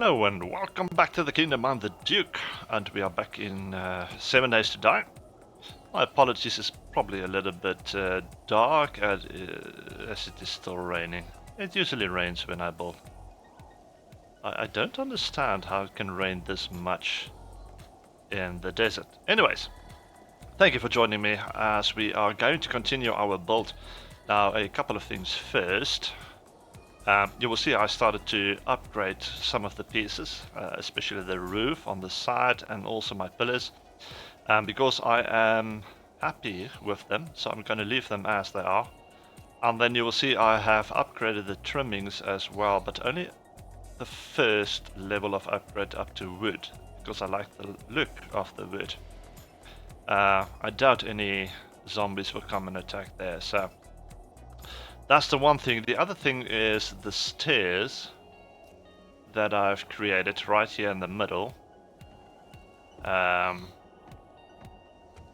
Hello and welcome back to the kingdom. I'm the Duke, and we are back in 7 Days to Die. My apologies, it's probably a little bit dark as it is still raining. It usually rains when I build. I don't understand how it can rain this much in the desert. Anyways, thank you for joining me as we are going to continue our build. Now, a couple of things first. You will see I started to upgrade some of the pieces, especially the roof on the side and also my pillars, because I am happy with them, so I'm going to leave them as they are. And then you will see I have upgraded the trimmings as well, but only the first level of upgrade up to wood, because I like the look of the wood. I doubt any zombies will come and attack there, so that's the one thing. The other thing is the stairs that I've created right here in the middle.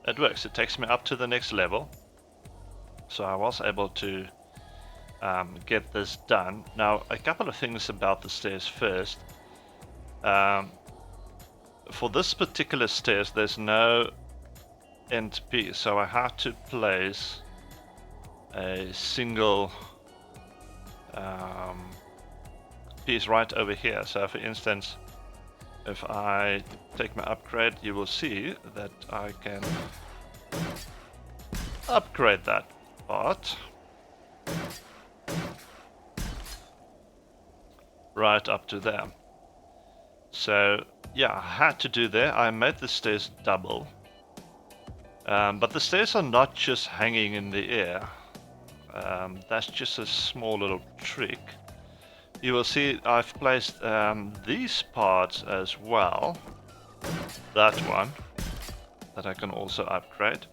It works. It takes me up to the next level. So I was able to get this done. Now, a couple of things about the stairs first. For this particular stairs, there's no end piece, so I had to place a single piece right over here. So for instance, if I take my upgrade, you will see that I can upgrade that part right up to there. So yeah, I had to do there. I made the stairs double, but the stairs are not just hanging in the air. That's just a small little trick. You will see I've placed these parts as well. That one that I can also upgrade,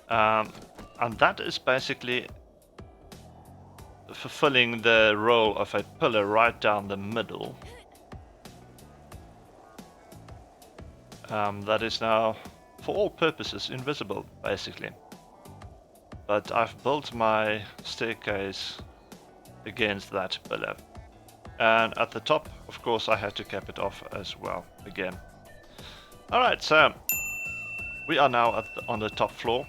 and that is basically fulfilling the role of a pillar right down the middle. That is now for all purposes invisible basically. But I've built my staircase against that pillar. And at the top, of course, I had to cap it off as well, again. Alright, so we are now on the top floor.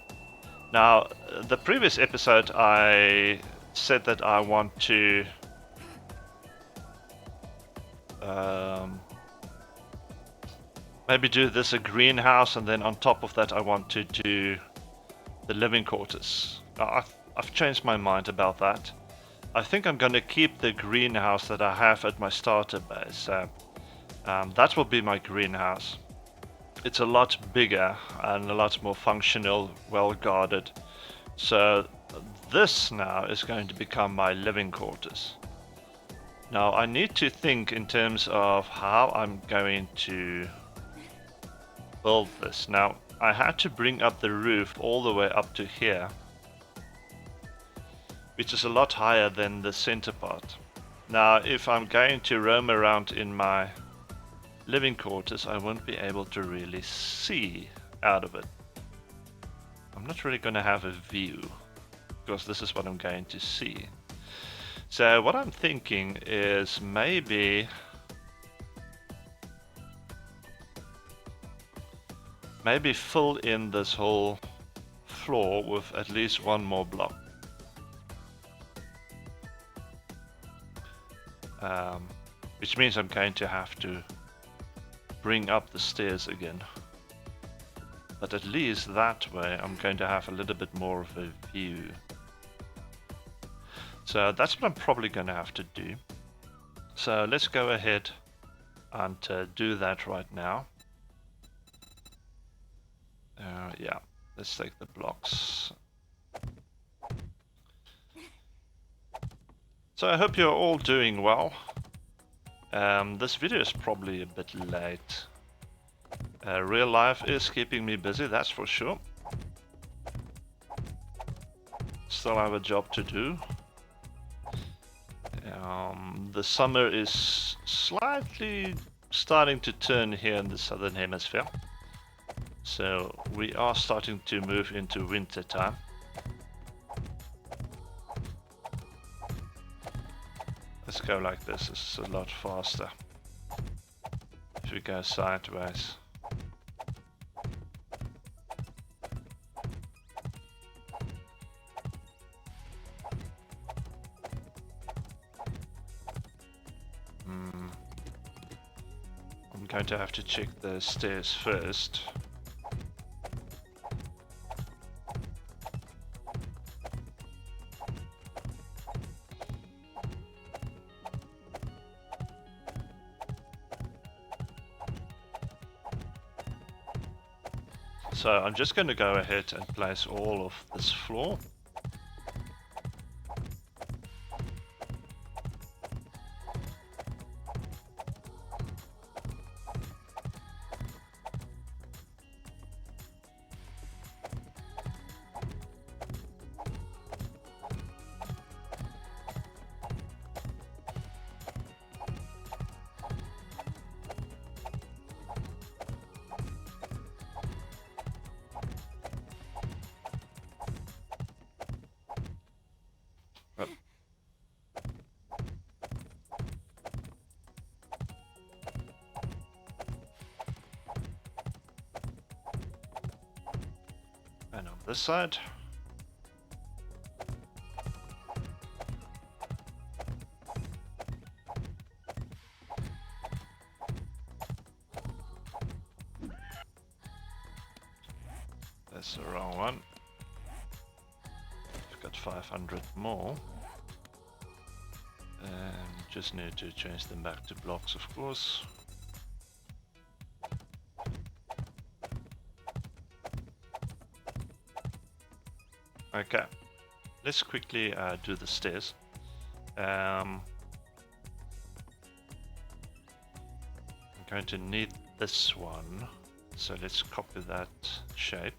Now, the previous episode I said that I want to maybe do this a greenhouse, and then on top of that I want to do the living quarters. I've changed my mind about that. I think I'm going to keep the greenhouse that I have at my starter base. That will be my greenhouse. It's a lot bigger and a lot more functional, well guarded. So this now is going to become my living quarters. Now I need to think in terms of how I'm going to build this. Now I had to bring up the roof all the way up to here, which is a lot higher than the center part. Now if I'm going to roam around in my living quarters, I won't be able to really see out of it. I'm not really going to have a view, because this is what I'm going to see. So what I'm thinking is maybe fill in this whole floor with at least one more block. Which means I'm going to have to bring up the stairs again. But at least that way I'm going to have a little bit more of a view. So that's what I'm probably going to have to do. So let's go ahead and do that right now. Yeah, let's take the blocks. So I hope you're all doing well. This video is probably a bit late. Real life is keeping me busy, that's for sure. Still have a job to do. The summer is slightly starting to turn here in the southern hemisphere. So we are starting to move into winter time. Let's go like this, it's a lot faster. if we go sideways. I'm going to have to check the stairs first. So I'm just going to go ahead and place all of this floor. And on this side. That's the wrong one. We've got 500 more. And just need to change them back to blocks, of course. Okay, let's quickly do the stairs. I'm going to need this one, so let's copy that shape.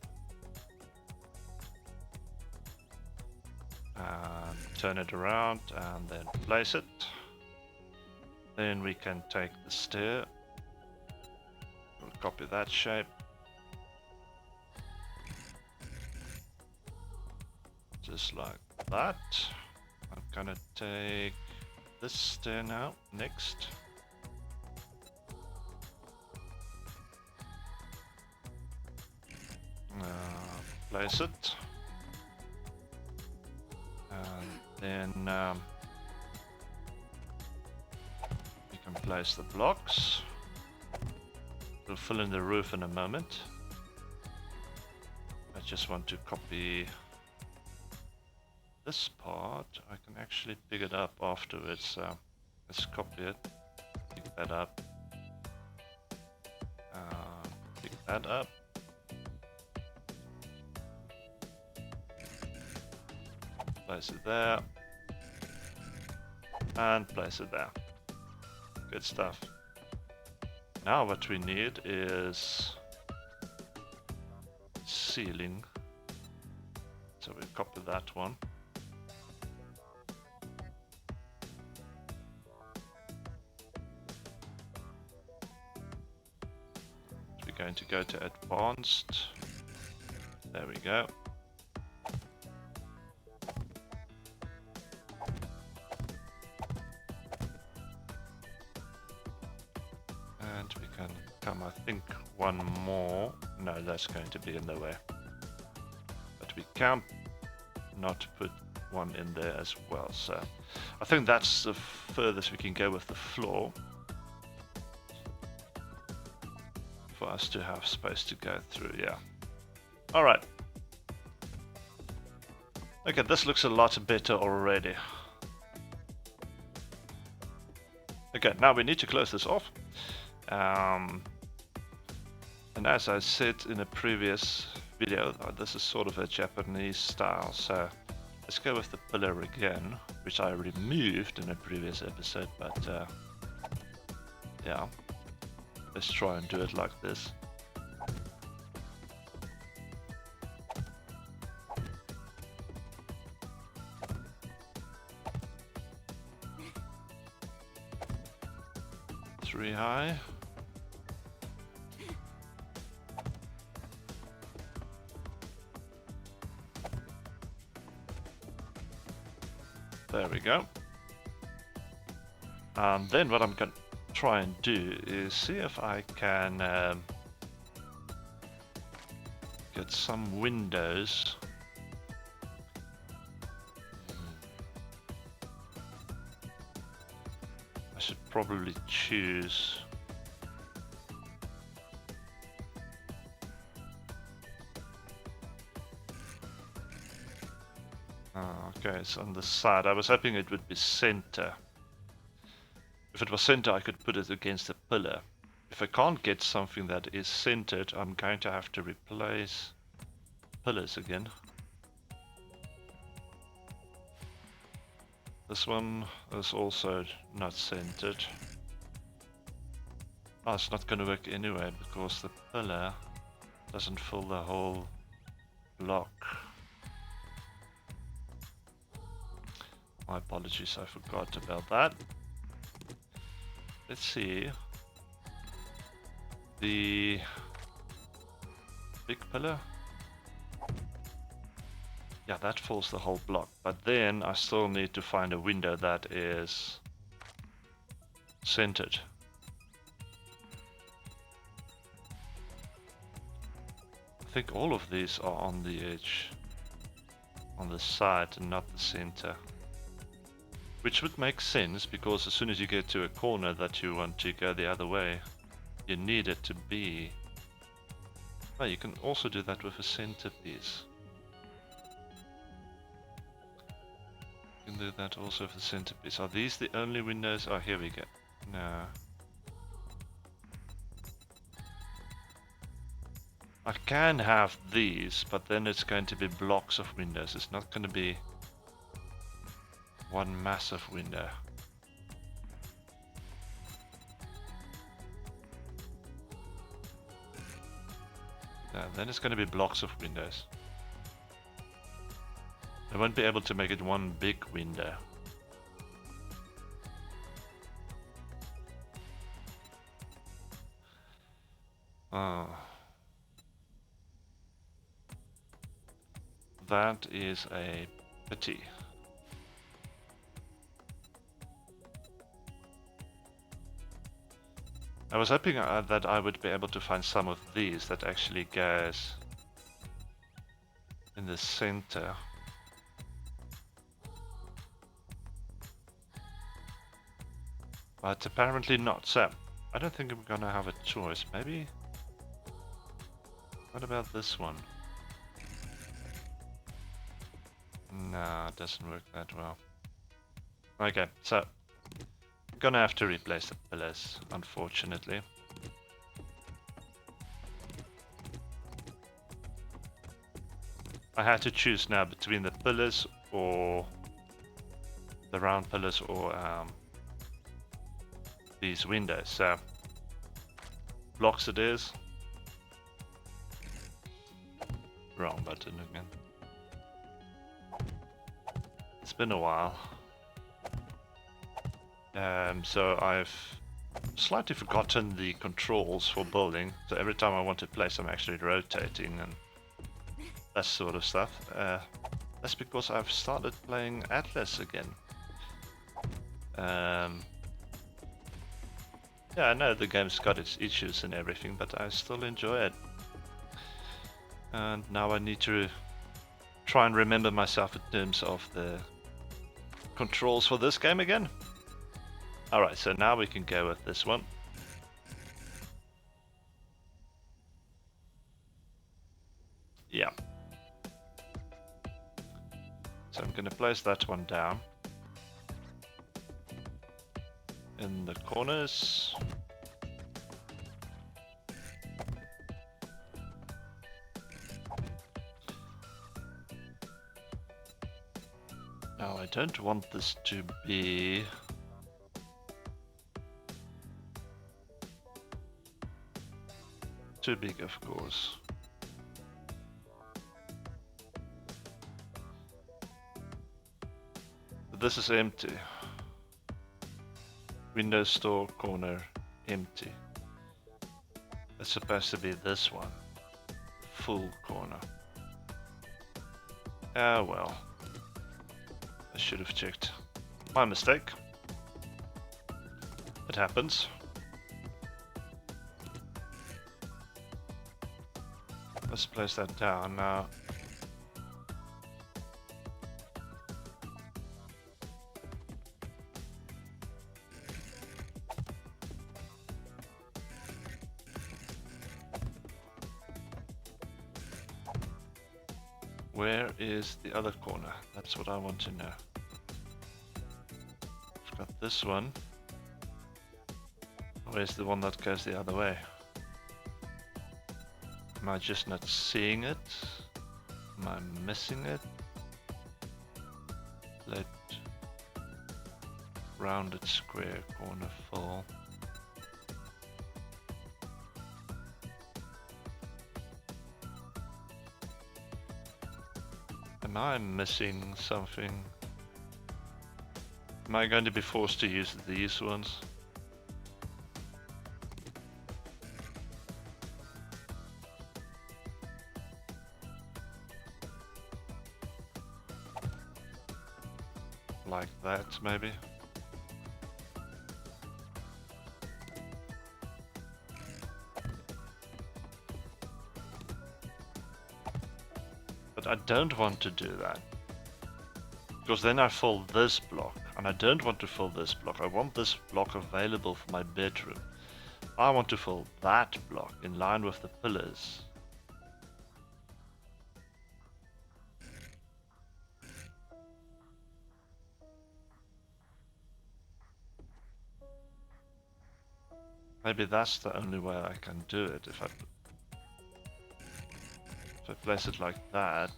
And turn it around and then place it. Then we can take the stair. We'll copy that shape. Just like that. I'm gonna take this stair now, next. Place it. And then we can place the blocks. We'll fill in the roof in a moment. I just want to copy this part. I can actually pick it up afterwards. Let's copy it, pick that up, pick that up. Place it there, and place it there. Good stuff. Now what we need is ceiling. So we copy that one. We're going to go to advanced. There we go. And we can come, I think, one more. No, that's going to be in the way. But we can not put one in there as well. So I think that's the furthest we can go with the floor. For us to have space to go through, yeah. Alright. Okay, this looks a lot better already. Okay, now we need to close this off. And as I said in a previous video, this is sort of a Japanese style, so let's go with the pillar again, which I removed in a previous episode, but yeah, let's try and do it like this. Three high. There we go. And then what I'm going to try and do is see if I can get some windows. I should probably choose. Okay, it's on the side. I was hoping it would be center. If it was center, I could put it against a pillar. If I can't get something that is centered, I'm going to have to replace pillars again. This one is also not centered. Oh, it's not going to work anyway because the pillar doesn't fill the whole block. My apologies, I forgot about that. Let's see. The big pillar. Yeah, that fills the whole block. But then I still need to find a window that is centered. I think all of these are on the edge, on the side and not the center. Which would make sense, because as soon as you get to a corner that you want to go the other way, you need it to be... Oh, you can also do that with a centerpiece. You can do that also with a centerpiece. Are these the only windows? Oh, here we go. No. I can have these, but then it's going to be blocks of windows. It's not going to be one massive window. No, then it's going to be blocks of windows. I won't be able to make it one big window. Oh. That is a pity. I was hoping that I would be able to find some of these that actually goes in the center. But apparently not, so I don't think I'm gonna have a choice. Maybe... What about this one? No, it doesn't work that well. Okay, so I'm gonna have to replace the pillars, unfortunately. I had to choose now between the pillars or the round pillars or these windows. So blocks it is. Wrong button again. It's been a while. So I've slightly forgotten the controls for building. So every time I want to place, I'm actually rotating and that sort of stuff. That's because I've started playing Atlas again. Yeah, I know the game's got its issues and everything, but I still enjoy it. And now I need to try and remember myself in terms of the controls for this game again. Alright, so now we can go with this one. Yeah. So I'm going to place that one down in the corners. Now I don't want this to be too big, of course. But this is empty. Window store corner empty. It's supposed to be this one. Full corner. Ah well. I should have checked. My mistake. It happens. Let's place that down now. Where is the other corner? That's what I want to know. I've got this one. Where's the one that goes the other way? Am I just not seeing it? Am I missing it? Let rounded square corner full. Am I missing something? Am I going to be forced to use these ones? Like that, maybe? But I don't want to do that. Because then I fill this block. And I don't want to fill this block. I want this block available for my bedroom. I want to fill that block in line with the pillars. Maybe that's the only way I can do it. If I place it like that.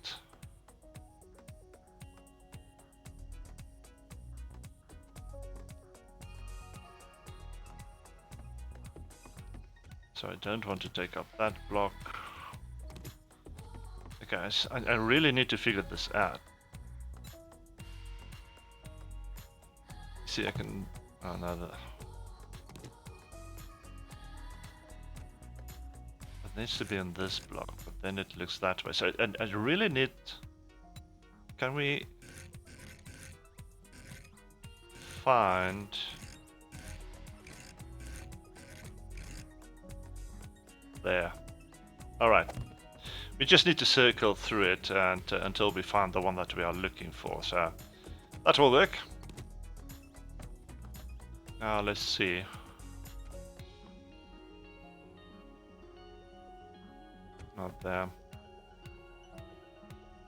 So I don't want to take up that block. Okay, I really need to figure this out. See, I can... Oh, no, it needs to be on this block, but then it looks that way. So I really need... Can we find... There. Alright. We just need to circle through it and until we find the one that we are looking for. So that will work. Now let's see. Not there.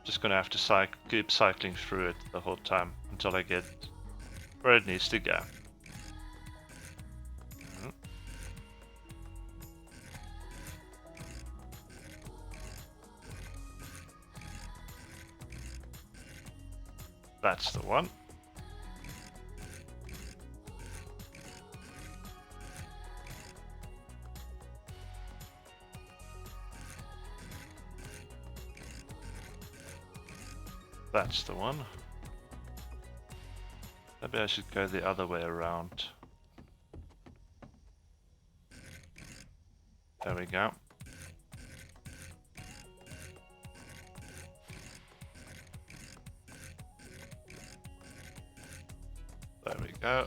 Just gonna have to keep cycling through it the whole time until I get where it needs to go. That's the one. That's the one. Maybe I should go the other way around. There we go. There we go.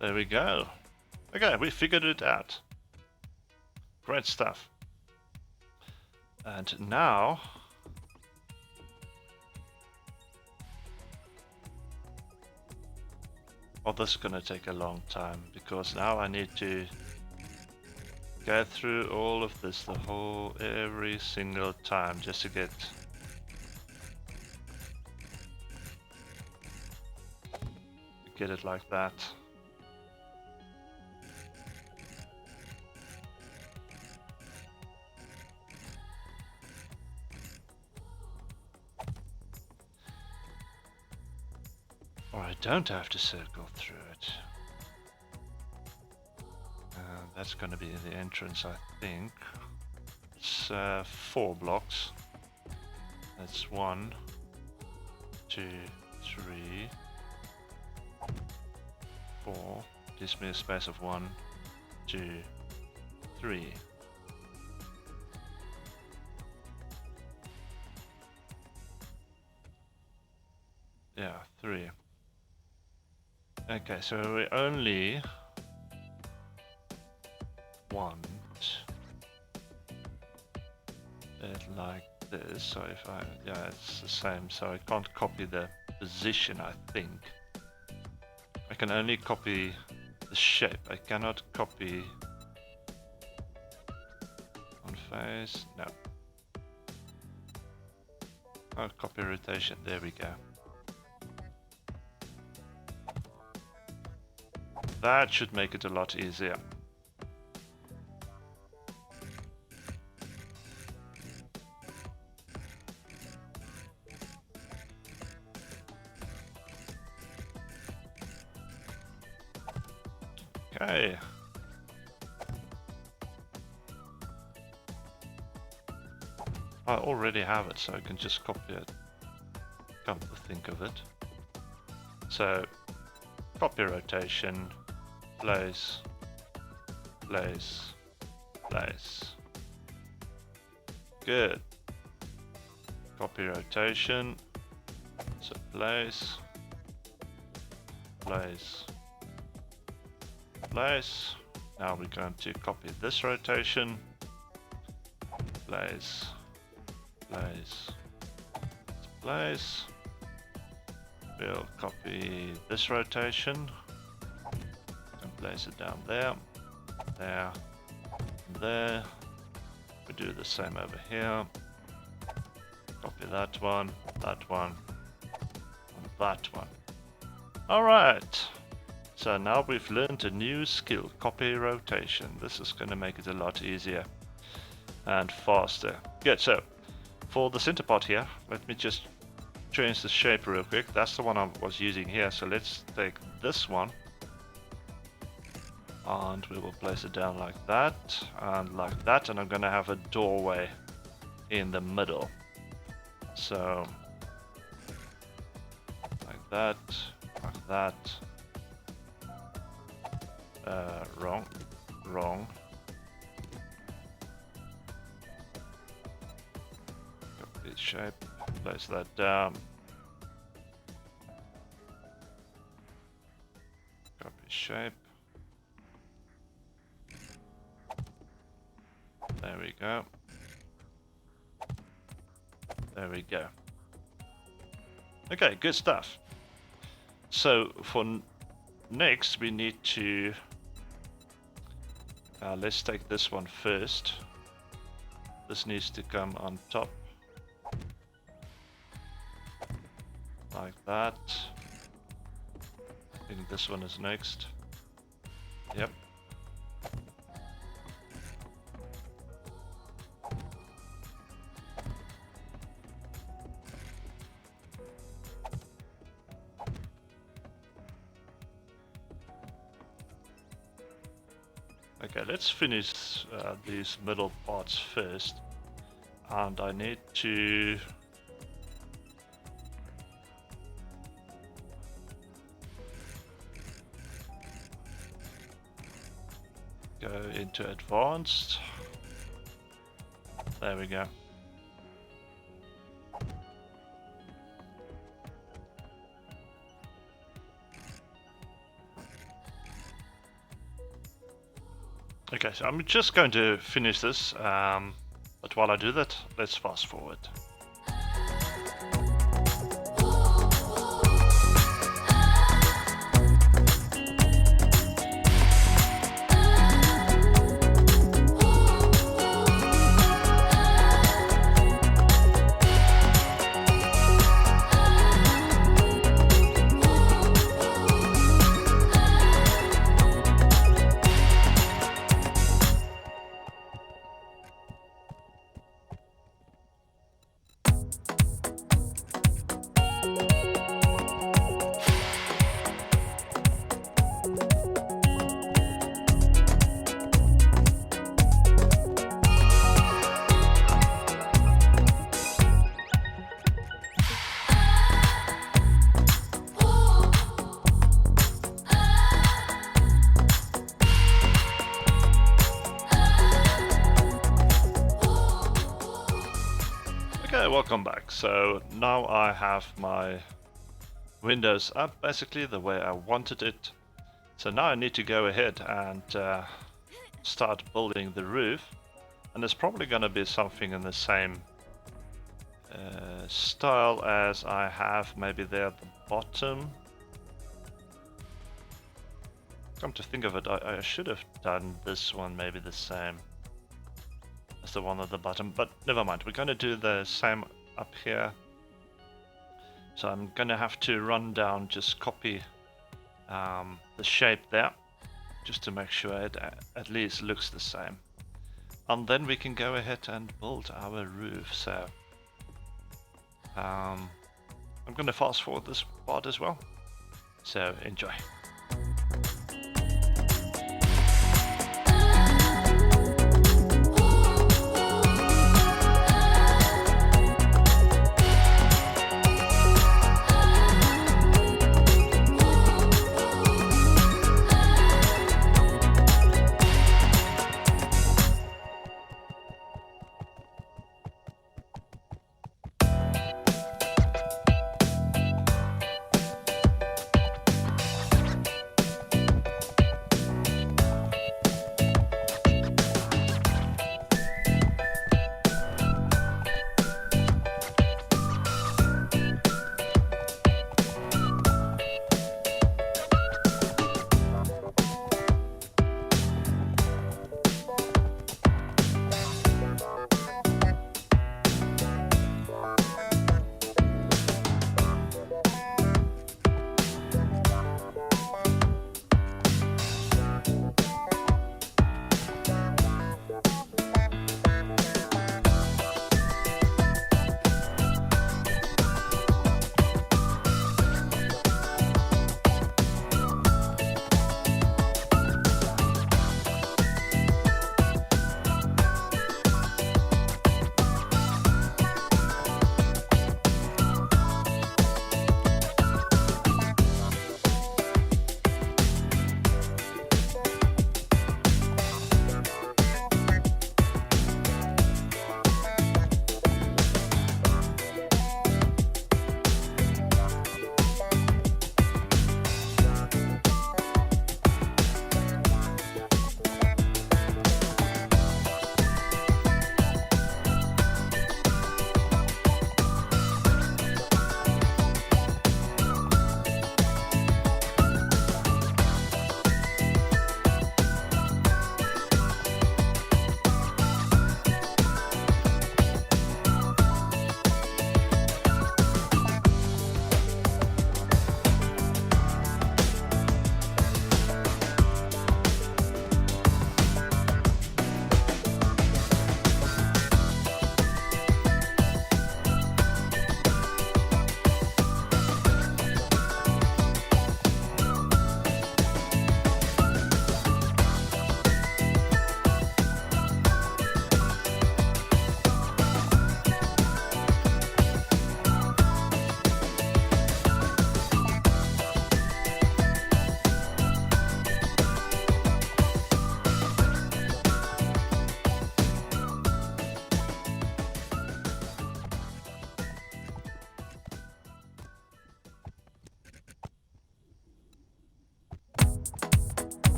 There we go. Okay, we figured it out. Great stuff. And now... Well, this is gonna take a long time, because now I need to go through all of this, every single time, just to get... it like that. Or I don't have to circle through it. That's going to be the entrance, I think. It's 4 blocks. That's 1, 2, 3, 4. gives me a space of 1, 2, 3. Yeah, 3. Okay, so we only want it like this. So if I, yeah, it's the same. So I can't copy the position, I think. I can only copy the shape. I cannot copy on face. No. Oh, copy rotation. There we go. That should make it a lot easier. Okay. I already have it, so I can just copy it. Come to think of it. So, copy rotation, place, place, place. Good. Copy rotation, so place, place, place. Now we're going to copy this rotation, place, place, place. We'll copy this rotation and place it down there, there, there. We do the same over here. Copy that one, and that one. Alright, so now we've learned a new skill, copy rotation. This is going to make it a lot easier and faster. Good, so for the center part here, let me just change the shape real quick. That's the one I was using here, so let's take this one and we will place it down like that, and I'm gonna have a doorway in the middle. So like that, like that. Wrong. Copy shape, place that down. Copy shape. There we go. There we go. Okay, good stuff. So for next we need to let's take this one first. This needs to come on top like that. I think this one is next. Yep. Okay, let's finish these middle parts first, and I need to go into advanced. There we go. Okay, so I'm just going to finish this, but while I do that, let's fast forward. Hey, welcome back. So now I have my windows up basically the way I wanted it. So now I need to go ahead and start building the roof, and it's probably going to be something in the same style as I have maybe there at the bottom. Come to think of it, I should have done this one maybe the same as the one at the bottom, but never mind, we're going to do the same up here. So I'm going to have to run down, just copy the shape there, just to make sure it at least looks the same. And then we can go ahead and build our roof. So I'm going to fast forward this part as well. So enjoy.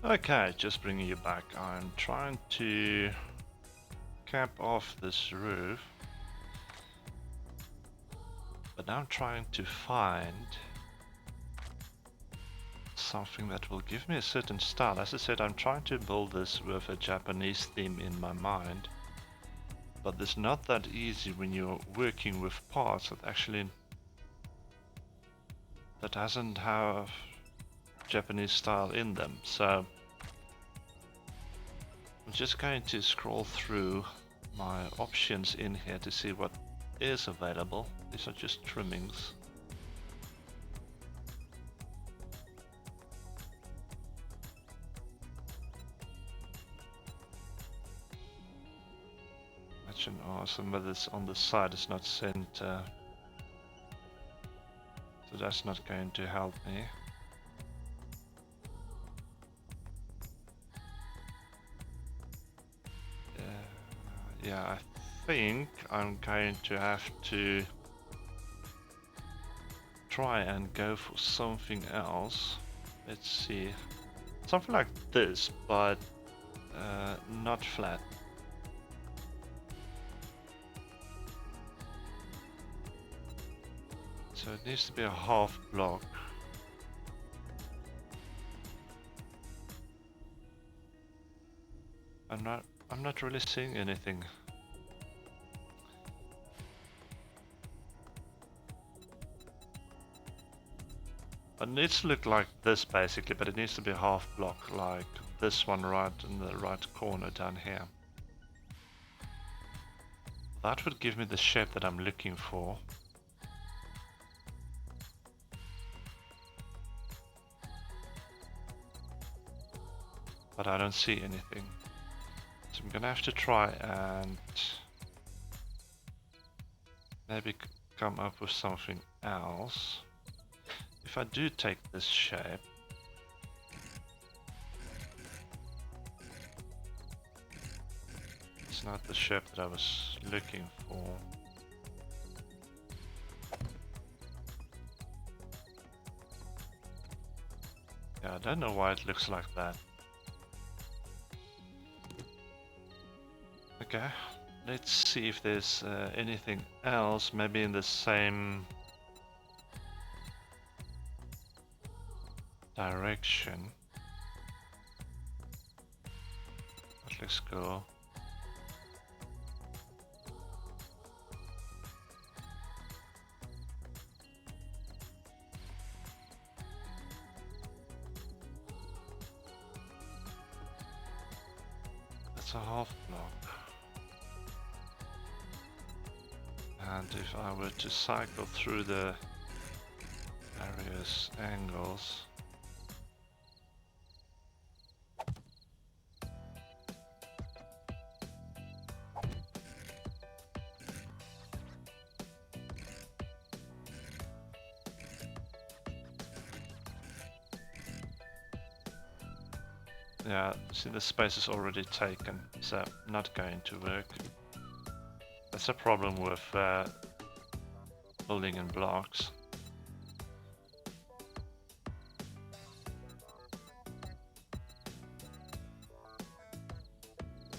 Okay, just bringing you back. I'm trying to cap off this roof, but now I'm trying to find something that will give me a certain style. As I said, I'm trying to build this with a Japanese theme in my mind, but it's not that easy when you're working with parts that doesn't have Japanese style in them. So I'm just going to scroll through my options in here to see what is available. These are just trimmings. That's an awesome, but it's on the side, it's not center. So that's not going to help me. yeah, I think I'm going to have to try and go for something else. Let's see. Something like this, but not flat. So it needs to be a half block. I'm not really seeing anything. It needs to look like this basically, but it needs to be a half block like this one right in the right corner down here. That would give me the shape that I'm looking for. But I don't see anything. So I'm gonna have to try and maybe come up with something else. If I do take this shape, it's not the shape that I was looking for. Yeah, I don't know why it looks like that. Okay, let's see if there's anything else, maybe in the same direction. That looks cool. That's a half block. And if I were to cycle through the various angles, yeah, see the space is already taken, so not going to work. That's a problem with building in blocks.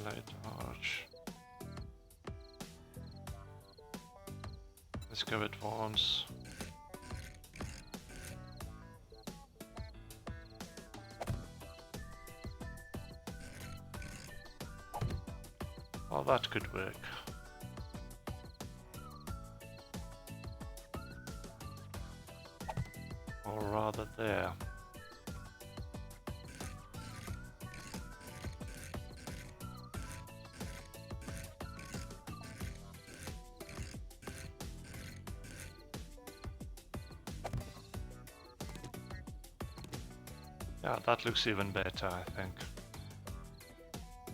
Light arch. Let's go advance. Well, that could work. Or rather there. Yeah, that looks even better, I think.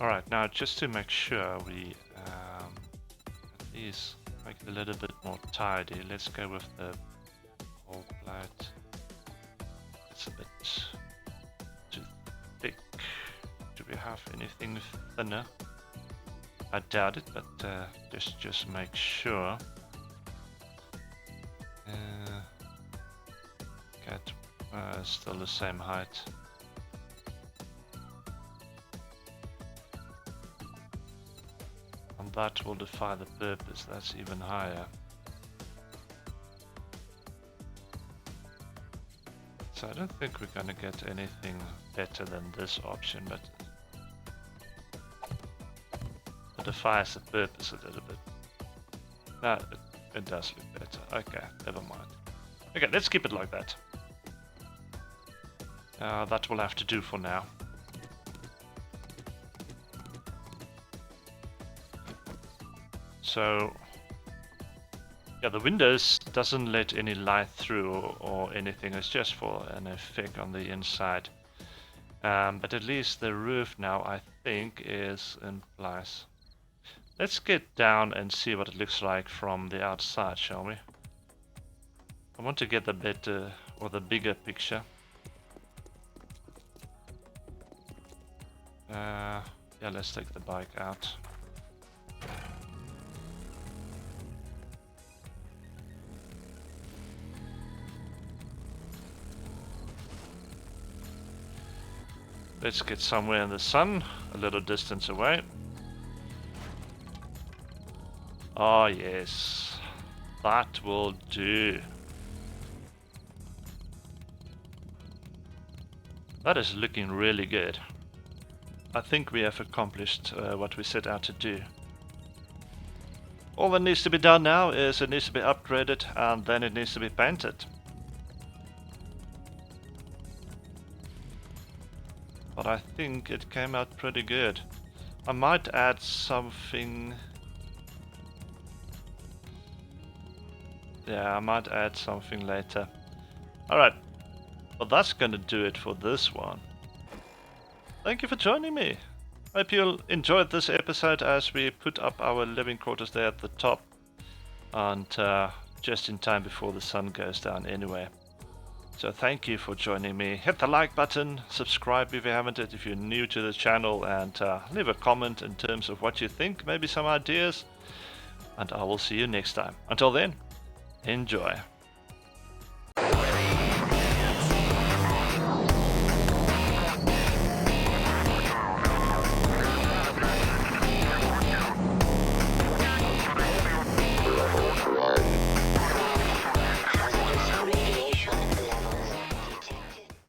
Alright, now just to make sure we at least make it a little bit more tidy, let's go with the whole plate. It's a bit too thick. Do we have anything thinner? I doubt it, but just make sure. Still the same height. And that will defy the purpose, that's even higher. So I don't think we're gonna get anything better than this option, but it defies the purpose a little bit. No, it does look better. Okay, never mind. Okay, let's keep it like that. That will have to do for now. So, yeah, the windows doesn't let any light through or anything. It's just for an effect on the inside. But at least the roof now, I think, is in place. Let's get down and see what it looks like from the outside, shall we? I want to get the better or the bigger picture. Yeah, let's take the bike out. Let's get somewhere in the sun, a little distance away. Oh yes, that will do. That is looking really good. I think we have accomplished what we set out to do. All that needs to be done now is it needs to be upgraded and then it needs to be painted. But I think it came out pretty good. I might add something. Yeah, I might add something later. Alright, well that's gonna do it for this one. Thank you for joining me. Hope you'll enjoy this episode as we put up our living quarters there at the top. And just in time before the sun goes down anyway. So thank you for joining me. Hit the like button, subscribe if you haven't yet, if you're new to the channel, and leave a comment in terms of what you think, maybe some ideas. And I will see you next time. Until then, enjoy.